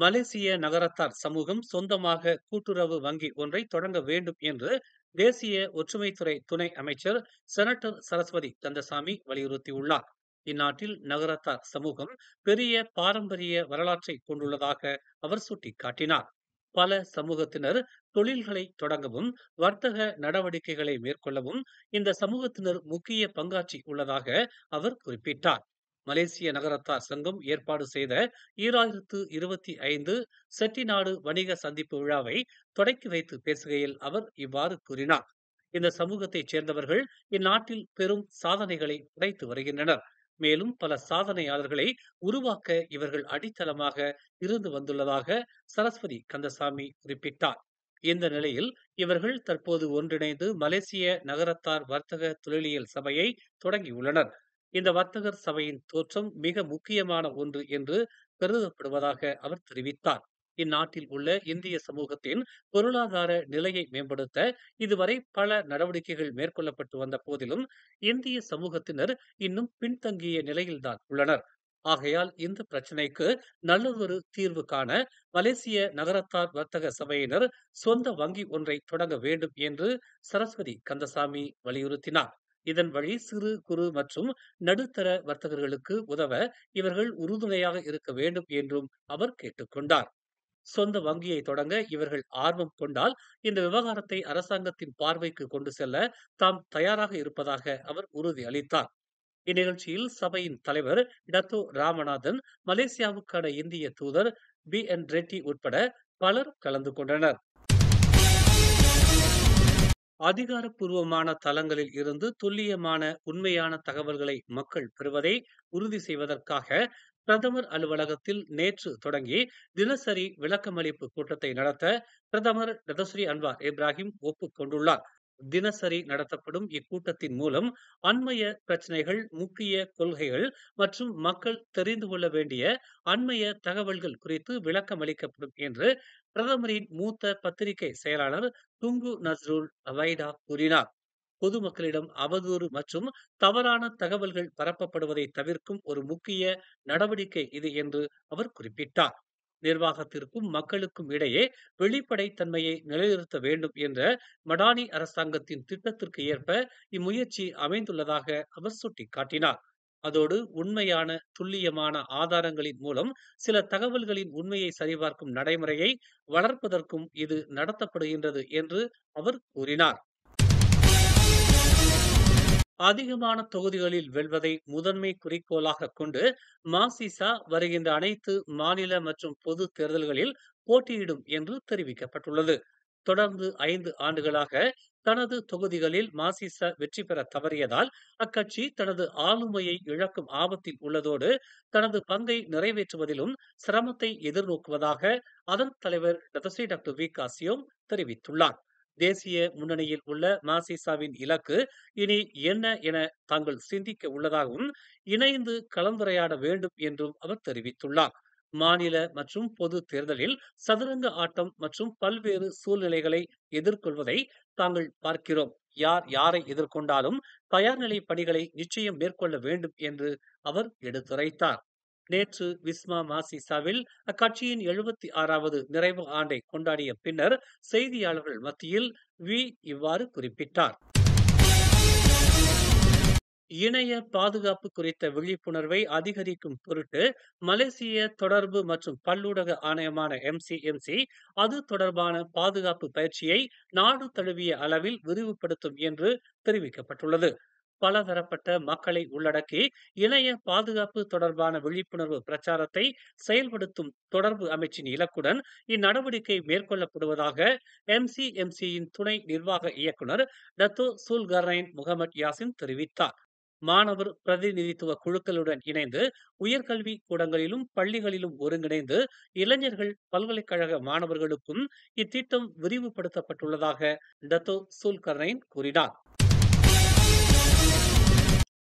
மலேசிய நகரத்தார் சமூகம் சொந்தமாக கூட்டுறவு வங்கி ஒன்றை தொடங்க வேண்டும் என்று தேசிய ஒற்றுமைத்துறை துணை அமைச்சர் செனட்டர் சரஸ்வதி கந்தசாமி வலியுறுத்தியுள்ளார். இந்நாட்டில் நகரத்தார் சமூகம் பெரிய பாரம்பரிய வரலாற்றை கொண்டுள்ளதாக அவர் சுட்டிக்காட்டினார். பல சமூகத்தினர் தொழில்களை தொடங்கவும் வர்த்தக நடவடிக்கைகளை மேற்கொள்ளவும் இந்த சமூகத்தினர் முக்கிய பங்காற்றி உள்ளதாக அவர் குறிப்பிட்டார். மலேசிய நகரத்தார் சங்கம் ஏற்பாடு செய்த 2025 செட்டிநாடு வணிக சந்திப்பு விழாவை தொடக்கி வைத்து பேசுகையில் அவர் இவ்வாறு கூறினார். இந்த சமூகத்தைச் சேர்ந்தவர்கள் இந்நாட்டில் பெரும் சாதனைகளை படைத்து வருகின்றனர். மேலும் பல சாதனையாளர்களை உருவாக்க இவர்கள் அடித்தளமாக இருந்து வந்துள்ளதாக சரஸ்வதி கந்தசாமி குறிப்பிட்டார். இந்த நிலையில் இவர்கள் தற்போது ஒன்றிணைந்து மலேசிய நகரத்தார் வர்த்தக தொழிலியல் சபையை தொடங்கியுள்ளனர். இந்த வர்த்தகர் சபையின் தோற்றம் மிக முக்கியமான ஒன்று என்று கருதப்படுவதாக அவர் தெரிவித்தார். இந்நாட்டில் உள்ள இந்திய சமூகத்தின் பொருளாதார நிலையை மேம்படுத்த இதுவரை பல நடவடிக்கைகள் மேற்கொள்ளப்பட்டு வந்த போதிலும் இந்திய சமூகத்தினர் இன்னும் பின்தங்கிய நிலையில்தான் உள்ளனர். ஆகையால் இந்த பிரச்சினைக்கு நல்லதொரு தீர்வு காண மலேசிய நகரத்தார் வர்த்தக சபையினர் சொந்த வங்கி ஒன்றை தொடங்க வேண்டும் என்று சரஸ்வதி கந்தசாமி வலியுறுத்தினார். இதன் வழி சிறு குறு மற்றும் நடுத்தர வர்த்தகர்களுக்கு உதவ இவர்கள் உறுதுணையாக இருக்க வேண்டும் என்றும் அவர் கேட்டுக்கொண்டார். சொந்த வங்கியை தொடங்க இவர்கள் ஆர்வம் கொண்டால் இந்த விவகாரத்தை அரசாங்கத்தின் பார்வைக்கு கொண்டு செல்ல தாம் தயாராக இருப்பதாக அவர் உறுதி அளித்தார். இந்நிகழ்ச்சியில் சபையின் தலைவர் டத்தோ ராமநாதன், மலேசியாவுக்கான இந்திய தூதர் BN ரெட்டி உட்பட பலர் கலந்து கொண்டனர். அதிகாரப்பூர்வமான தளங்களில் இருந்து துல்லியமான உண்மையான தகவல்களை மக்கள் பெறுவதை உறுதி செய்வதற்காக பிரதமர் அலுவலகத்தில் நேற்று தொடங்கி தினசரி விளக்கமளிப்பு கூட்டத்தை நடத்த பிரதமர் டதஸ்ரீ அன்வார் இப்ராஹிம் ஒப்புக்கொண்டுள்ளார். தினசரி நடத்தப்படும் இக்கூட்டத்தின் மூலம் அண்மைய பிரச்சனைகள், முக்கிய கொள்கைகள் மற்றும் மக்கள் தெரிந்து கொள்ள வேண்டிய அண்மைய தகவல்கள் குறித்து விளக்கம் அளிக்கப்படும் என்று பிரதமரின் மூத்த பத்திரிகை செயலாளர் துங்கு நஸ்ருல் வைடா கூறினார். பொதுமக்களிடம் அவதூறு மற்றும் தவறான தகவல்கள் பரப்பப்படுவதை தவிர்க்கும் ஒரு முக்கிய நடவடிக்கை இது என்று அவர் குறிப்பிட்டார். நிர்வாகத்திற்கும் மக்களுக்கும் இடையே வெளிப்படைத்தன்மையை நிலைநிறுத்த வேண்டும் என்ற மடானி அரசாங்கத்தின் திட்டத்திற்கு ஏற்ப இம்முயற்சி அமைந்துள்ளதாக அவர் சுட்டிக்காட்டினார். அதோடு உண்மையான துல்லியமான ஆதாரங்களின் மூலம் சில தகவல்களின் உண்மையை சரிபார்க்கும் நடைமுறையை வளர்ப்பதற்கும் இது நடத்தப்படுகின்றது என்று அவர் கூறினார். அதிகமான தொகுதிகளில் வெல்வதை முதன்மை குறிக்கோளாக கொண்டு மசிசா வருகின்ற அனைத்து மாநில மற்றும் பொது தேர்தல்களில் போட்டியிடும் என்று தெரிவிக்கப்பட்டுள்ளது. தொடர்ந்து 5 ஆண்டுகளாக தனது தொகுதிகளில் மசிசா வெற்றி பெற தவறியதால் அக்கட்சி தனது ஆளுமையை இழக்கும் ஆபத்தில் உள்ளதோடு தனது பங்கை நிறைவேற்றுவதிலும் சிரமத்தை எதிர்நோக்குவதாக அதன் தலைவர் டதஸ்ரீ டாக்டர் வி.க. சியோம் தெரிவித்துள்ளார். தேசிய முன்னணியில் உள்ள மசிசாவின் இலக்கு இனி என்ன என தாங்கள் சிந்திக்க உள்ளதாகவும் இணைந்து கலந்துரையாட வேண்டும் என்றும் அவர் தெரிவித்துள்ளார். மாநில மற்றும் பொது தேர்தலில் சதுரங்க ஆட்டம் மற்றும் பல்வேறு சூழ்நிலைகளை எதிர்கொள்வதை தாங்கள் பார்க்கிறோம். யார் யாரை எதிர்கொண்டாலும் தயார்நிலை பணிகளை நிச்சயம் மேற்கொள்ள வேண்டும் என்று அவர் எடுத்துரைத்தார். நேற்று விஸ்மா மசிசாவில் அக்கட்சியின் 76வது நிறைவு ஆண்டை கொண்டாடிய பின்னர் செய்தியாளர்கள் மத்தியில் இவ்வாறு குறிப்பிட்டார். இணைய பாதுகாப்பு குறித்த விழிப்புணர்வை அதிகரிக்கும் பொருட்டு மலேசிய தொடர்பு மற்றும் பல்லூடக ஆணையமான MCMC அது தொடர்பான பாதுகாப்பு பயிற்சியை நாடு தழுவிய அளவில் விரிவுபடுத்தும் என்று தெரிவிக்கப்பட்டுள்ளது. பலதரப்பட்ட மக்களை உள்ளடக்கி இணைய பாதுகாப்பு தொடர்பான விழிப்புணர்வு பிரச்சாரத்தை செயல்படுத்தும் தொடர்பு அமைச்சின் இலக்குடன் இந்நடவடிக்கை மேற்கொள்ளப்படுவதாக MCMCயின் துணை நிர்வாக இயக்குனர் டத்தோ சுல்கர்னைன் முகமது யாசின் தெரிவித்தார். மாணவர் பிரதிநிதித்துவ குழுக்களுடன் இணைந்து உயர்கல்வி கூடங்களிலும் பள்ளிகளிலும் ஒருங்கிணைந்து இளைஞர்கள், பல்கலைக்கழக மாணவர்களுக்கும் இத்திட்டம் விரிவுபடுத்தப்பட்டுள்ளதாக டத்தோ சுல்கர்னைன் கூறினார்.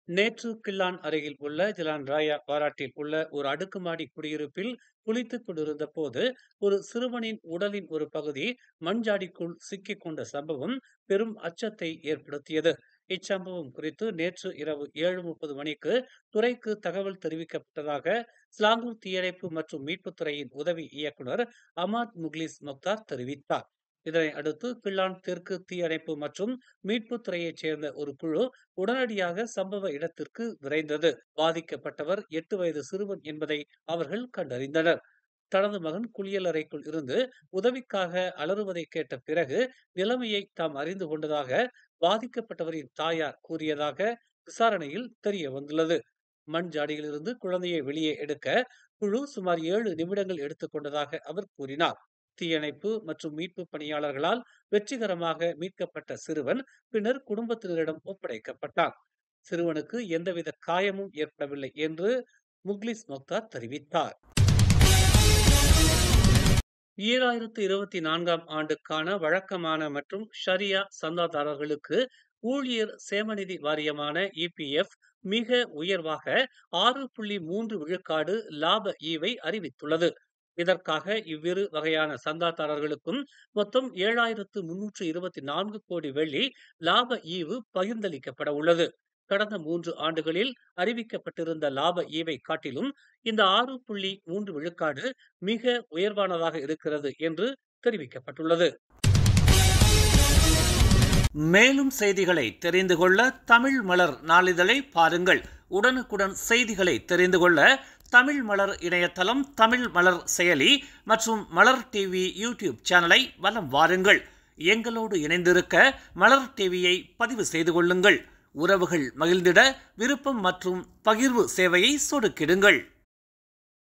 நேற்று கில்லான் அருகில் உள்ள ஜிலான் ராயா பாராட்டில் உள்ள ஒரு அடுக்குமாடி குடியிருப்பில் குளித்துக் கொண்டிருந்த போது ஒரு சிறுவனின் உடலின் ஒரு பகுதி மண்ஜாடிக்குள் சிக்கிக் கொண்ட சம்பவம் பெரும் அச்சத்தை ஏற்படுத்தியது. இச்சம்பவம் குறித்து நேற்று இரவு 7:30 மணிக்கு துறைக்கு தகவல் தெரிவிக்கப்பட்டதாக ஸ்லாங்கூர் தீயணைப்பு மற்றும் மீட்புத் துறையின் உதவி இயக்குனர் அமாத் முக்லிஸ் முக்தார் தெரிவித்தார். இதனை அடுத்து கிள்ளான் தெற்கு தீயணைப்பு மற்றும் மீட்புத் துறையைச் சேர்ந்த ஒரு குழு உடனடியாக சம்பவ இடத்திற்கு விரைந்தது. பாதிக்கப்பட்டவர் 8 வயது சிறுவன் என்பதை அவர்கள் கண்டறிந்தனர். தனது மகன் குளியலறைக்குள் இருந்து உதவிக்காக அலறுவதை கேட்ட பிறகு நிலைமையை தாம் அறிந்து கொண்டதாக பாதிக்கப்பட்டவரின் தாயார் கூறியதாக விசாரணையில் தெரிய வந்துள்ளது. மண் ஜாடியிலிருந்து குழந்தையை வெளியே எடுக்க குழு சுமார் 7 நிமிடங்கள் எடுத்துக்கொண்டதாக அவர் கூறினார். தீயணைப்பு மற்றும் மீட்பு பணியாளர்களால் வெற்றிகரமாக மீட்கப்பட்ட சிறுவன் பின்னர் குடும்பத்தினரிடம் ஒப்படைக்கப்பட்டார். சிறுவனுக்கு எந்தவித காயமும் ஏற்படவில்லை என்று முக்லிஸ் முக்தார் தெரிவித்தார். 2024ஆம் ஆண்டுக்கான வழக்கமான மற்றும் ஷரியா சந்தாதாரர்களுக்கு ஊழியர் சேமநிதி வாரியமான இபிஎஃப் மிக உயர்வாக 6.3 விழுக்காடு லாப ஈவை அறிவித்துள்ளது. இதற்காக இவ்விரு வகையான சந்தாதாரர்களுக்கும் மொத்தம் 7,324 கோடி வெள்ளி லாப ஈவு பகிர்ந்தளிக்கப்பட உள்ளது. கடந்த 3 ஆண்டுகளில் அறிவிக்கப்பட்டிருந்த லாப ஈவை காட்டிலும் இந்த 6.3 விழுக்காடு மிக உயர்வானதாக இருக்கிறது என்று தெரிவிக்கப்பட்டுள்ளது. மேலும் செய்திகளை தெரிந்து கொள்ள தமிழ் மலர் நாளிதழை பாருங்கள். உடனுக்குடன் செய்திகளை தெரிந்து கொள்ள தமிழ் மலர் இணையதளம், தமிழ் மலர் செயலி மற்றும் மலர் டிவி யூடியூப் சேனலை வலம் வாருங்கள். எங்களோடு இணைந்திருக்க மலர் டிவியை பதிவு செய்து கொள்ளுங்கள். உறவுகள் மகிழ்ந்திட விருப்பம் மற்றும் பகிர்வு சேவையை சொடுக்கிடுங்கள்.